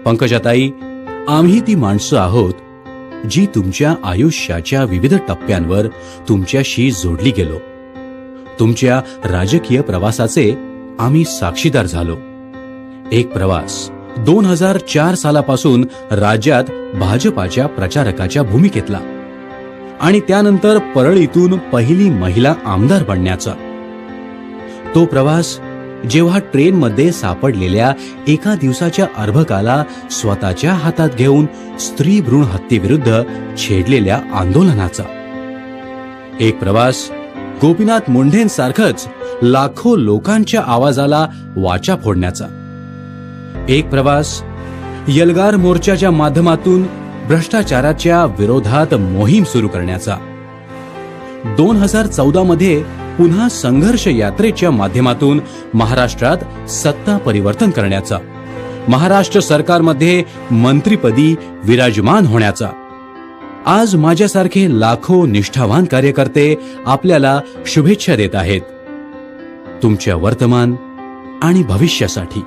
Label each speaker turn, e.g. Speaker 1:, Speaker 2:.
Speaker 1: पंकजाताई, आम्ही ती माणसं आहोत जी तुमच्या आयुष्याच्या विविध टप्प्यांवर तुमच्याशी जोडली गेलो. तुमच्या राजकीय प्रवासाचे आम्ही साक्षीदार झालो. एक प्रवास 2004 सालापासून राज्यात भाजपाच्या प्रचारकाच्या भूमिकेतला आणि त्यानंतर परळीतून पहिली महिला आमदार बनण्याचा. तो प्रवास जेव्हा ट्रेनमध्ये सापडलेल्या एका दिवसाच्या अर्भकाला स्वतःच्या हातात घेऊन स्त्री भ्रूण हत्येविरुद्ध छेडलेल्या आंदोलनाचा. एक प्रवास गोपीनाथ मुंढेंसारखंच लाखो लोकांच्या आवाजाला वाचा फोडण्याचा. एक प्रवास एल्गार मोर्चाच्या माध्यमातून भ्रष्टाचाराच्या विरोधात मोहीम सुरू करण्याचा. 2014 मध्ये पुन्हा संघर्ष यात्रेच्या माध्यमातून महाराष्ट्रात सत्ता परिवर्तन करण्याचा. महाराष्ट्र सरकारमध्ये मंत्रीपदी विराजमान होण्याचा. आज माझ्यासारखे लाखो निष्ठावान कार्यकर्ते आपल्याला शुभेच्छा देत आहेत तुमच्या वर्तमान आणि भविष्यासाठी.